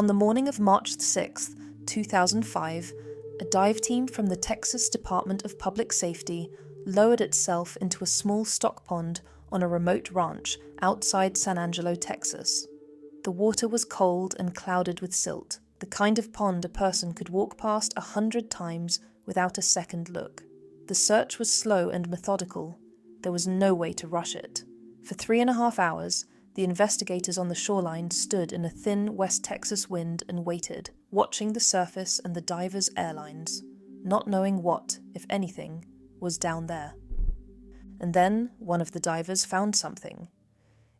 On the morning of March 6, 2005, a dive team from the Texas Department of Public Safety lowered itself into a small stock pond on a remote ranch outside San Angelo, Texas. The water was cold and clouded with silt, the kind of pond a person could walk past 100 times without a second look. The search was slow and methodical. There was no way to rush it. For 3.5 hours, the investigators on the shoreline stood in a thin West Texas wind and waited, watching the surface and the divers' airlines, not knowing what, if anything, was down there. And then one of the divers found something.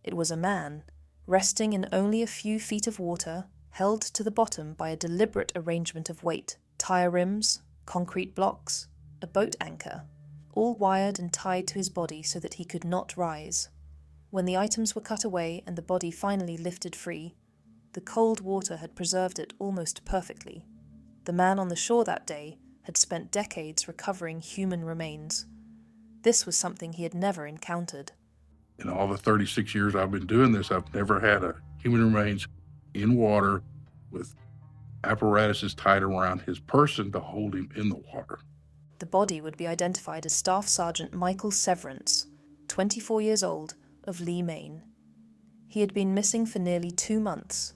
It was a man, resting in only a few feet of water, held to the bottom by a deliberate arrangement of weight, tire rims, concrete blocks, a boat anchor, all wired and tied to his body so that he could not rise. When the items were cut away and the body finally lifted free, the cold water had preserved it almost perfectly. The man on the shore that day had spent decades recovering human remains. This was something he had never encountered. In all the 36 years I've been doing this, I've never had a human remains in water with apparatuses tied around his person to hold him in the water. The body would be identified as Staff Sergeant Michael Severance, 24 years old, of Lee, Maine. He had been missing for nearly 2 months.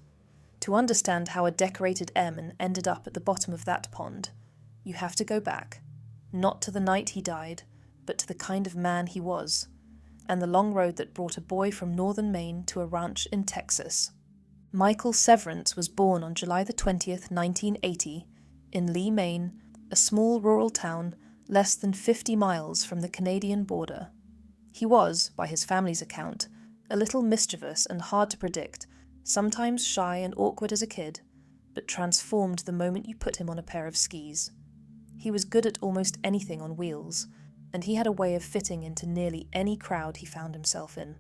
To understand how a decorated airman ended up at the bottom of that pond, you have to go back, not to the night he died, but to the kind of man he was, and the long road that brought a boy from northern Maine to a ranch in Texas. Michael Severance was born on July the 20th, 1980, in Lee, Maine, a small rural town less than 50 miles from the Canadian border. He was, by his family's account, a little mischievous and hard to predict, sometimes shy and awkward as a kid, but transformed the moment you put him on a pair of skis. He was good at almost anything on wheels, and he had a way of fitting into nearly any crowd he found himself in.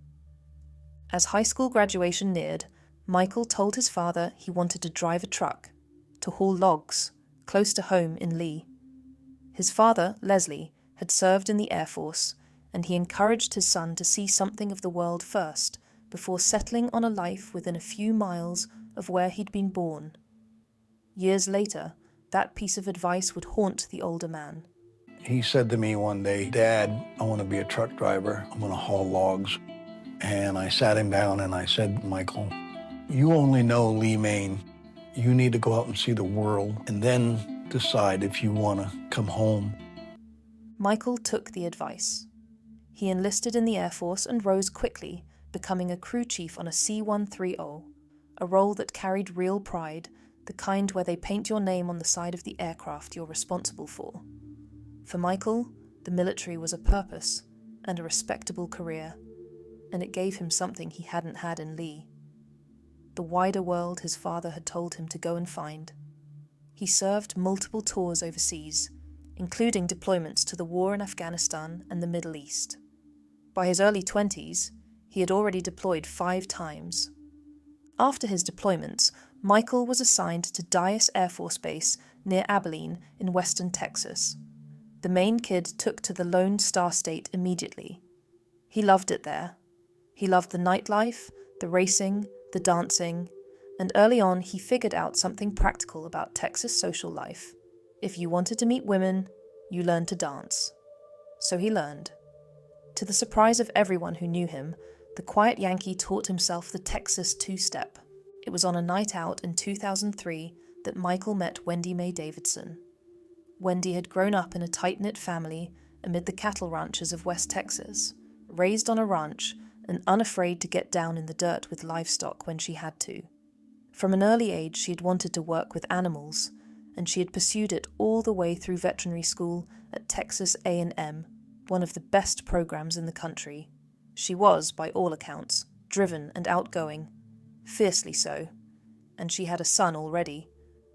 As high school graduation neared, Michael told his father he wanted to drive a truck, to haul logs, close to home in Lee. His father, Leslie, had served in the Air Force, and he encouraged his son to see something of the world first, before settling on a life within a few miles of where he'd been born. Years later, that piece of advice would haunt the older man. He said to me one day, "Dad, I want to be a truck driver. I'm going to haul logs." And I sat him down and I said, "Michael, you only know Lee, Maine. You need to go out and see the world and then decide if you want to come home." Michael took the advice. He enlisted in the Air Force and rose quickly, becoming a crew chief on a C-130, a role that carried real pride, the kind where they paint your name on the side of the aircraft you're responsible for. For Michael, the military was a purpose and a respectable career, and it gave him something he hadn't had in Lee. The wider world his father had told him to go and find. He served multiple tours overseas, including deployments to the war in Afghanistan and the Middle East. By his early 20s, he had already deployed 5 times. After his deployments, Michael was assigned to Dyess Air Force Base near Abilene in western Texas. The Maine kid took to the Lone Star State immediately. He loved it there. He loved the nightlife, the racing, the dancing, and early on he figured out something practical about Texas social life. If you wanted to meet women, you learned to dance. So he learned. To the surprise of everyone who knew him, the quiet Yankee taught himself the Texas two-step. It was on a night out in 2003 that Michael met Wendi Mae Davidson. Wendi had grown up in a tight-knit family amid the cattle ranches of West Texas, raised on a ranch and unafraid to get down in the dirt with livestock when she had to. From an early age she had wanted to work with animals, and she had pursued it all the way through veterinary school at Texas A&M, one of the best programs in the country. She was, by all accounts, driven and outgoing, fiercely so, and she had a son already,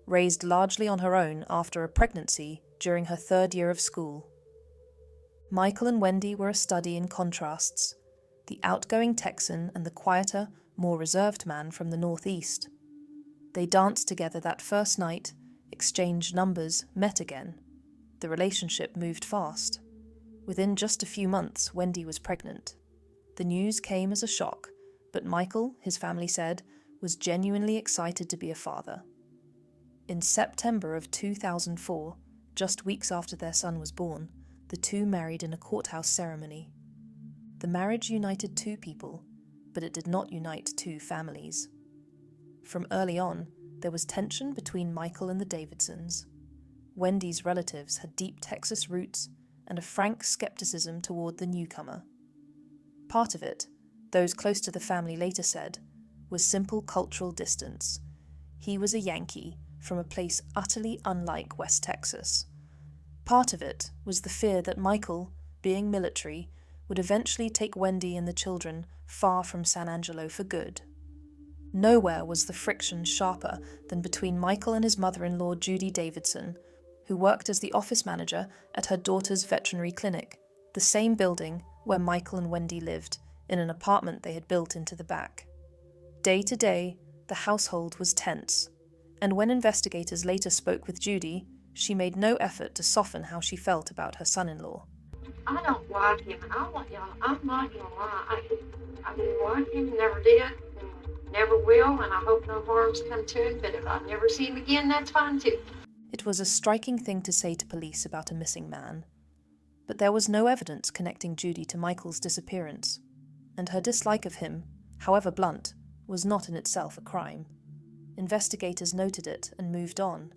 raised largely on her own after a pregnancy during her 3rd year of school. Michael and Wendi were a study in contrasts, the outgoing Texan and the quieter, more reserved man from the Northeast. They danced together that first night, exchanged numbers, met again. The relationship moved fast. Within just a few months, Wendi was pregnant. The news came as a shock, but Michael, his family said, was genuinely excited to be a father. In September of 2004, just weeks after their son was born, the two married in a courthouse ceremony. The marriage united two people, but it did not unite two families. From early on, there was tension between Michael and the Davidsons. Wendi's relatives had deep Texas roots and a frank skepticism toward the newcomer. Part of it, those close to the family later said, was simple cultural distance. He was a Yankee from a place utterly unlike West Texas. Part of it was the fear that Michael, being military, would eventually take Wendi and the children far from San Angelo for good. Nowhere was the friction sharper than between Michael and his mother-in-law Judy Davidson, who worked as the office manager at her daughter's veterinary clinic, the same building where Michael and Wendi lived, in an apartment they had built into the back. Day to day, the household was tense, and when investigators later spoke with Judy, she made no effort to soften how she felt about her son-in-law. I don't like him, and I'm not gonna lie. I didn't like him, never did, and never will, and I hope no harm's come to him, but if I never see him again, that's fine too. It was a striking thing to say to police about a missing man, but there was no evidence connecting Judy to Michael's disappearance, and her dislike of him, however blunt, was not in itself a crime. Investigators noted it and moved on.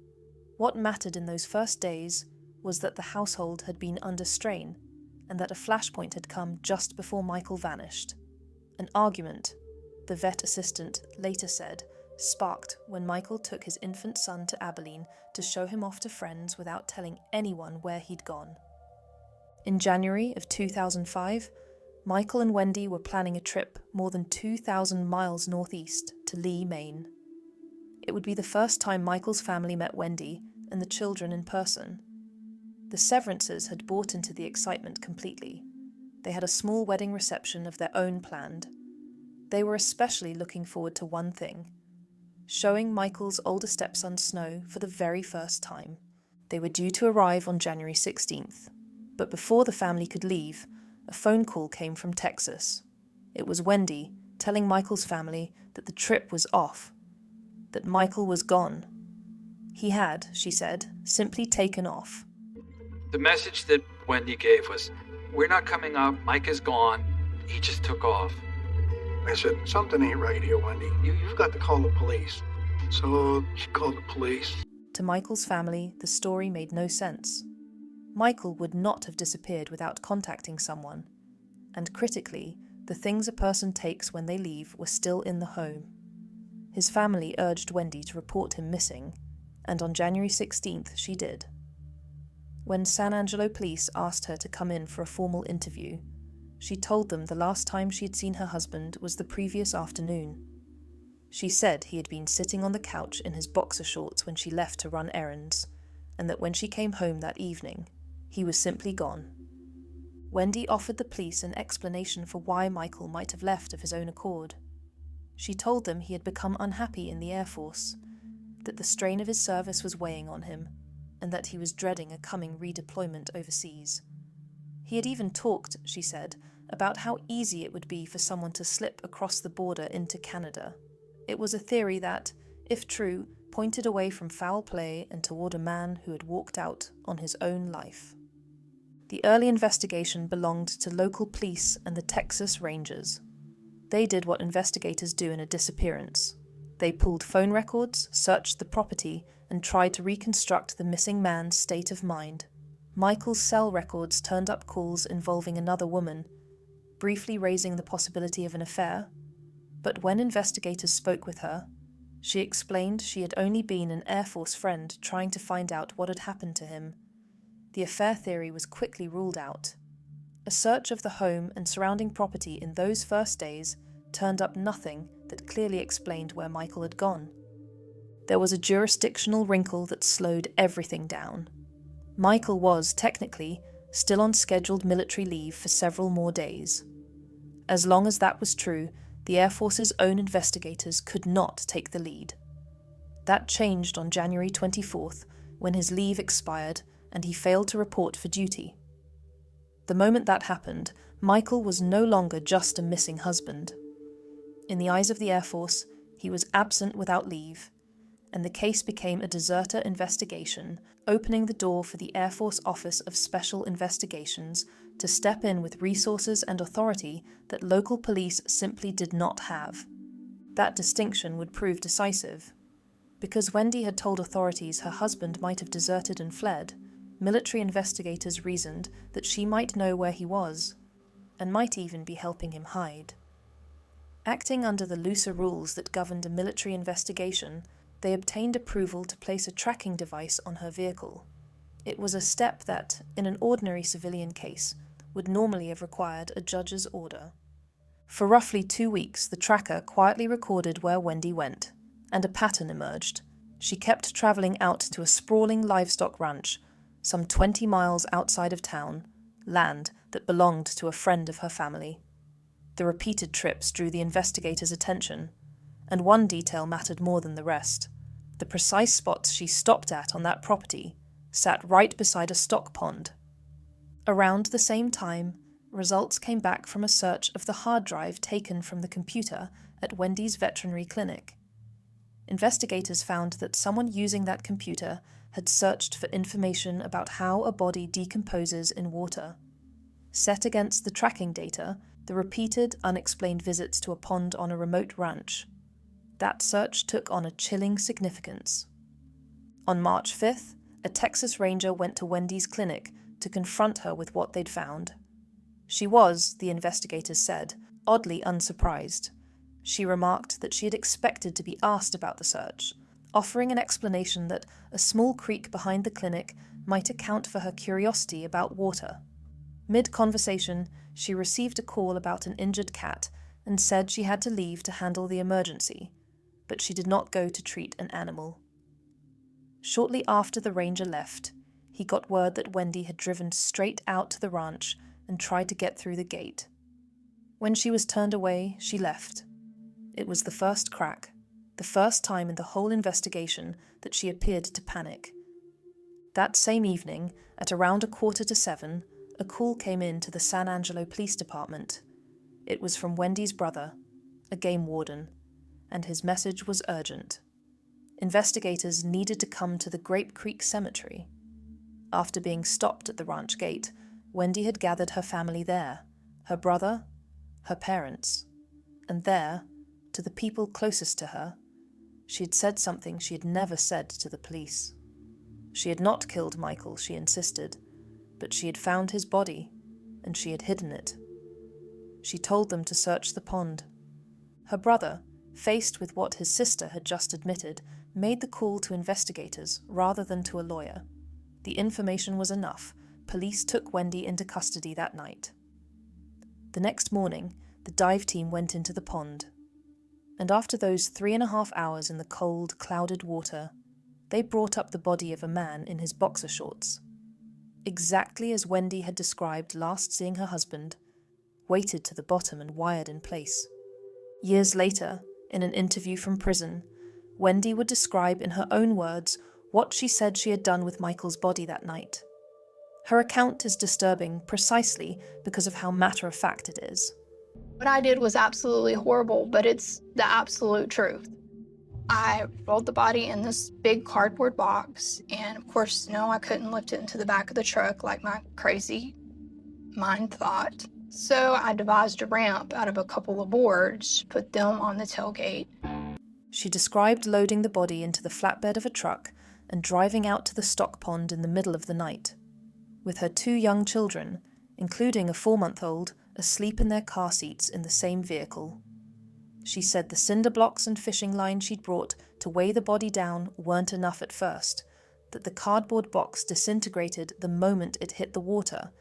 What mattered in those first days was that the household had been under strain and that a flashpoint had come just before Michael vanished. An argument, the vet assistant later said, sparked when Michael took his infant son to Abilene to show him off to friends without telling anyone where he'd gone. In January of 2005, Michael and Wendi were planning a trip more than 2,000 miles northeast to Lee, Maine. It would be the first time Michael's family met Wendi and the children in person. The Severances had bought into the excitement completely. They had a small wedding reception of their own planned. They were especially looking forward to one thing: showing Michael's older stepson Snow for the very first time. They were due to arrive on January 16th, but before the family could leave, a phone call came from Texas. It was Wendi telling Michael's family that the trip was off, that Michael was gone. He had, she said, simply taken off. The message that Wendi gave was, "We're not coming up, Mike is gone, he just took off." I said, something ain't right here, Wendi. You've got to call the police. So she called the police. To Michael's family, the story made no sense. Michael would not have disappeared without contacting someone, and critically, the things a person takes when they leave were still in the home. His family urged Wendi to report him missing, and on January 16th she did. When San Angelo police asked her to come in for a formal interview, she told them the last time she had seen her husband was the previous afternoon. She said he had been sitting on the couch in his boxer shorts when she left to run errands, and that when she came home that evening, he was simply gone. Wendi offered the police an explanation for why Michael might have left of his own accord. She told them he had become unhappy in the Air Force, that the strain of his service was weighing on him, and that he was dreading a coming redeployment overseas. He had even talked, she said, about how easy it would be for someone to slip across the border into Canada. It was a theory that, if true, pointed away from foul play and toward a man who had walked out on his own life. The early investigation belonged to local police and the Texas Rangers. They did what investigators do in a disappearance. They pulled phone records, searched the property, and tried to reconstruct the missing man's state of mind. Michael's cell records turned up calls involving another woman, briefly raising the possibility of an affair. But when investigators spoke with her, she explained she had only been an Air Force friend trying to find out what had happened to him. The affair theory was quickly ruled out. A search of the home and surrounding property in those first days turned up nothing that clearly explained where Michael had gone. There was a jurisdictional wrinkle that slowed everything down. Michael was, technically, still on scheduled military leave for several more days. As long as that was true, the Air Force's own investigators could not take the lead. That changed on January 24th, when his leave expired and he failed to report for duty. The moment that happened, Michael was no longer just a missing husband. In the eyes of the Air Force, He was absent without leave, and the case became a deserter investigation, opening the door for the Air Force Office of Special Investigations to step in with resources and authority that local police simply did not have. That distinction would prove decisive. Because Wendi had told authorities her husband might have deserted and fled, military investigators reasoned that she might know where he was, and might even be helping him hide. Acting under the looser rules that governed a military investigation, they obtained approval to place a tracking device on her vehicle. It was a step that, in an ordinary civilian case, would normally have required a judge's order. For roughly 2 weeks, the tracker quietly recorded where Wendi went, and a pattern emerged. She kept travelling out to a sprawling livestock ranch, some 20 miles outside of town, land that belonged to a friend of her family. The repeated trips drew the investigators' attention, and one detail mattered more than the rest. The precise spots she stopped at on that property sat right beside a stock pond. Around the same time, results came back from a search of the hard drive taken from the computer at Wendi's veterinary clinic. Investigators found that someone using that computer had searched for information about how a body decomposes in water. Set against the tracking data, the repeated, unexplained visits to a pond on a remote ranch, that search took on a chilling significance. On March 5th, a Texas Ranger went to Wendi's clinic to confront her with what they'd found. She was, the investigators said, oddly unsurprised. She remarked that she had expected to be asked about the search, offering an explanation that a small creek behind the clinic might account for her curiosity about water. Mid-conversation, she received a call about an injured cat and said she had to leave to handle the emergency, but she did not go to treat an animal. Shortly after the ranger left, he got word that Wendi had driven straight out to the ranch and tried to get through the gate. When she was turned away, she left. It was the first crack, the first time in the whole investigation that she appeared to panic. That same evening, at around 6:45, a call came in to the San Angelo Police Department. It was from Wendi's brother, a game warden, and his message was urgent. Investigators needed to come to the Grape Creek Cemetery. After being stopped at the ranch gate, Wendi had gathered her family there, her brother, her parents, and there, to the people closest to her, she had said something she had never said to the police. She had not killed Michael, she insisted, but she had found his body, and she had hidden it. She told them to search the pond. Her brother, faced with what his sister had just admitted, made the call to investigators rather than to a lawyer. The information was enough. Police took Wendi into custody that night. The next morning, the dive team went into the pond, and after those 3.5 hours in the cold, clouded water, they brought up the body of a man in his boxer shorts. Exactly as Wendi had described last seeing her husband, weighted to the bottom and wired in place. Years later, in an interview from prison, Wendi would describe in her own words what she said she had done with Michael's body that night. Her account is disturbing precisely because of how matter-of-fact it is. What I did was absolutely horrible, but it's the absolute truth. I rolled the body in this big cardboard box, and of course, no, I couldn't lift it into the back of the truck like my crazy mind thought. So I devised a ramp out of a couple of boards, put them on the tailgate. She described loading the body into the flatbed of a truck and driving out to the stock pond in the middle of the night, with her 2 young children, including a 4-month-old, asleep in their car seats in the same vehicle. She said the cinder blocks and fishing line she'd brought to weigh the body down weren't enough at first, that the cardboard box disintegrated the moment it hit the water,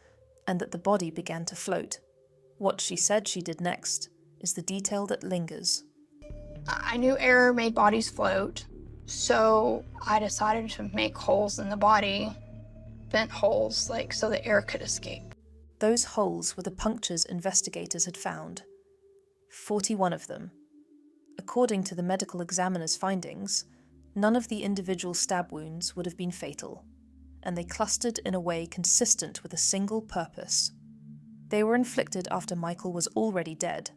and that the body began to float. What she said she did next is the detail that lingers. I knew air made bodies float, so I decided to make holes in the body, vent holes, so the air could escape. Those holes were the punctures investigators had found. 41 of them. According to the medical examiner's findings, none of the individual stab wounds would have been fatal, and they clustered in a way consistent with a single purpose. They were inflicted after Michael was already dead,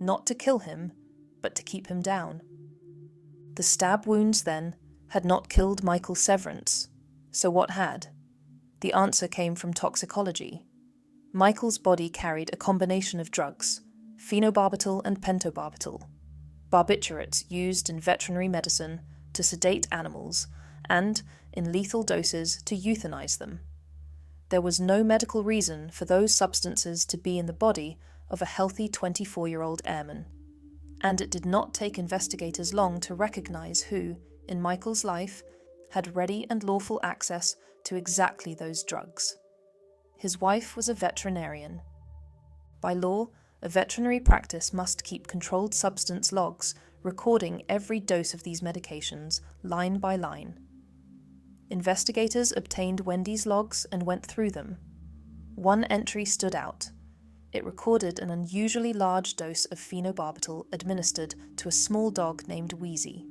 not to kill him, but to keep him down. The stab wounds, then, had not killed Michael Severance. So what had? The answer came from toxicology. Michael's body carried a combination of drugs, phenobarbital and pentobarbital, barbiturates used in veterinary medicine to sedate animals and, in lethal doses, to euthanize them. There was no medical reason for those substances to be in the body of a healthy 24-year-old airman, and it did not take investigators long to recognize who, in Michael's life, had ready and lawful access to exactly those drugs. His wife was a veterinarian. By law, a veterinary practice must keep controlled substance logs recording every dose of these medications, line by line. Investigators obtained Wendi's logs and went through them. One entry stood out. It recorded an unusually large dose of phenobarbital administered to a small dog named Wheezy.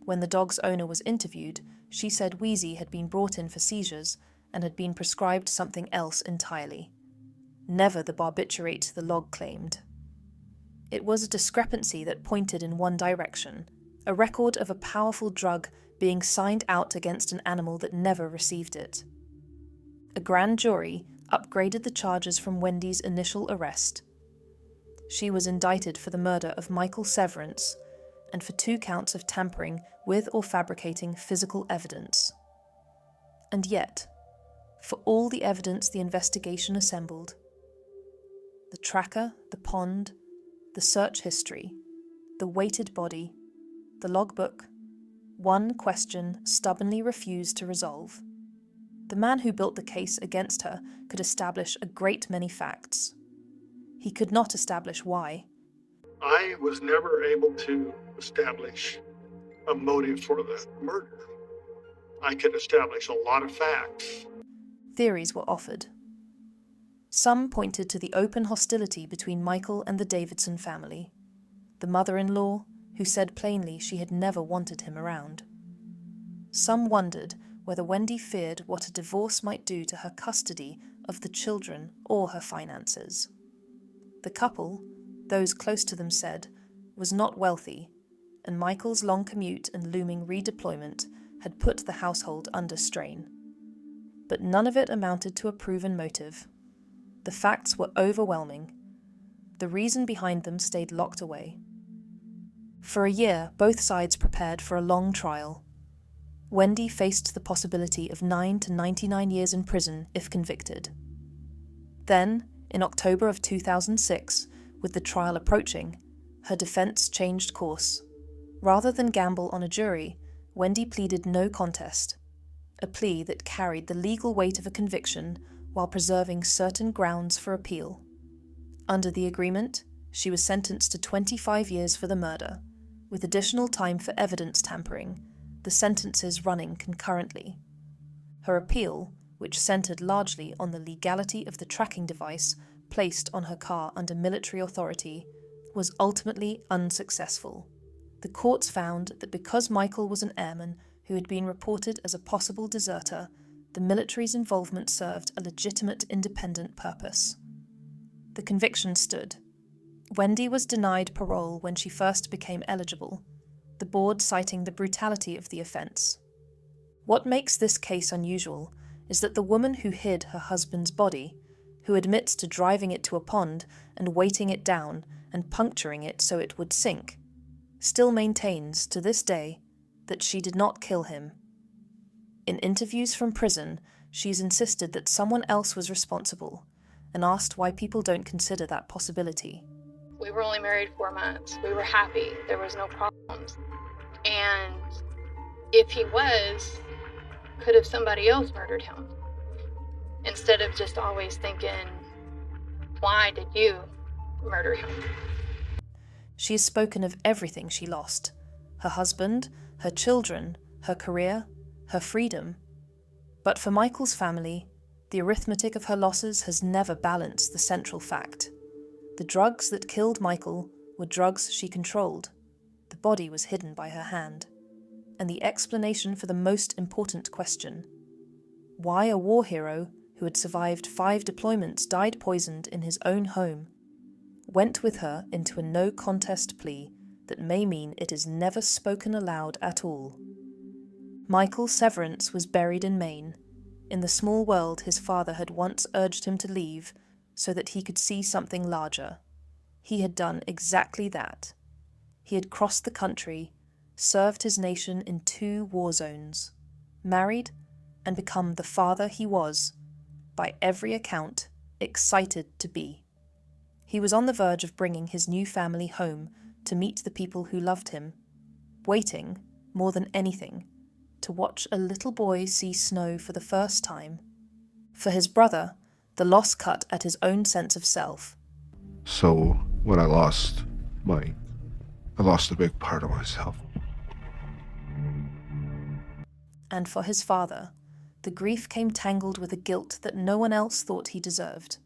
When the dog's owner was interviewed, she said Wheezy had been brought in for seizures and had been prescribed something else entirely. Never the barbiturate the log claimed. It was a discrepancy that pointed in one direction, a record of a powerful drug being signed out against an animal that never received it. A grand jury upgraded the charges from Wendi's initial arrest. She was indicted for the murder of Michael Severance and for 2 counts of tampering with or fabricating physical evidence. And yet, for all the evidence the investigation assembled, the tracker, the pond, the search history, the weighted body, the logbook, one question stubbornly refused to resolve. The man who built the case against her could establish a great many facts. He could not establish why. I was never able to establish a motive for the murder. I could establish a lot of facts. Theories were offered. Some pointed to the open hostility between Michael and the Davidson family, the mother-in-law, who said plainly she had never wanted him around. Some wondered whether Wendi feared what a divorce might do to her custody of the children or her finances. The couple, those close to them said, was not wealthy, and Michael's long commute and looming redeployment had put the household under strain. But none of it amounted to a proven motive. The facts were overwhelming. The reason behind them stayed locked away. For a year, both sides prepared for a long trial. Wendi faced the possibility of 9 to 99 years in prison if convicted. Then, in October of 2006, with the trial approaching, her defense changed course. Rather than gamble on a jury, Wendi pleaded no contest, a plea that carried the legal weight of a conviction while preserving certain grounds for appeal. Under the agreement, she was sentenced to 25 years for the murder, with additional time for evidence tampering, the sentences running concurrently. Her appeal, which centered largely on the legality of the tracking device placed on her car under military authority, was ultimately unsuccessful. The courts found that because Michael was an airman who had been reported as a possible deserter, the military's involvement served a legitimate independent purpose. The conviction stood. Wendi was denied parole when she first became eligible, the board citing the brutality of the offence. What makes this case unusual is that the woman who hid her husband's body, who admits to driving it to a pond and weighting it down and puncturing it so it would sink, still maintains to this day that she did not kill him. In interviews from prison, she's insisted that someone else was responsible and asked why people don't consider that possibility. We were only married 4 months. We were happy. There was no problems. And if he was, could have somebody else murdered him? Instead of just always thinking, why did you murder him? She has spoken of everything she lost: her husband, her children, her career, her freedom. But for Michael's family, the arithmetic of her losses has never balanced the central fact. The drugs that killed Michael were drugs she controlled. The body was hidden by her hand. And the explanation for the most important question, why a war hero who had survived 5 deployments died poisoned in his own home, went with her into a no-contest plea that may mean it is never spoken aloud at all. Michael Severance was buried in Maine, in the small world his father had once urged him to leave so that he could see something larger. He had done exactly that. He had crossed the country, served his nation in 2 war zones, married, and become the father he was, by every account, excited to be. He was on the verge of bringing his new family home to meet the people who loved him, waiting, more than anything, to watch a little boy see snow for the first time. For his brother, the loss cut at his own sense of self. So when I lost Mike, I lost a big part of myself. And for his father, the grief came tangled with a guilt that no one else thought he deserved.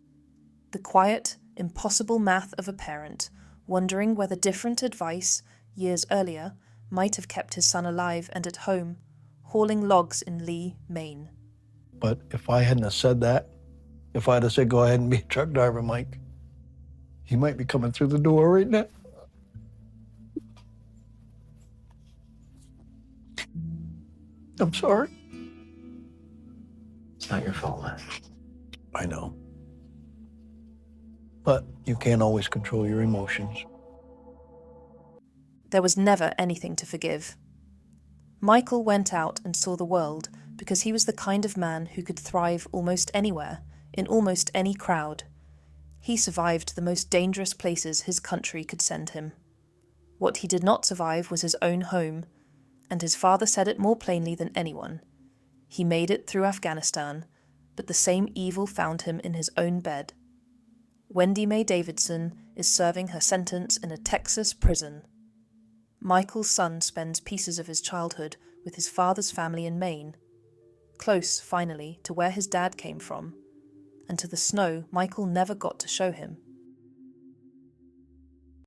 The quiet, impossible math of a parent, wondering whether different advice, years earlier, might have kept his son alive and at home, hauling logs in Lee, Maine. But if I hadn't have said that, if I'd have said, go ahead and be a truck driver, Mike, he might be coming through the door right now. I'm sorry. It's not your fault, man. I know. But you can't always control your emotions. There was never anything to forgive. Michael went out and saw the world because he was the kind of man who could thrive almost anywhere, in almost any crowd. He survived the most dangerous places his country could send him. What he did not survive was his own home, and his father said it more plainly than anyone. He made it through Afghanistan, but the same evil found him in his own bed. Wendi Mae Davidson is serving her sentence in a Texas prison. Michael's son spends pieces of his childhood with his father's family in Maine, close, finally, to where his dad came from, and to the snow Michael never got to show him.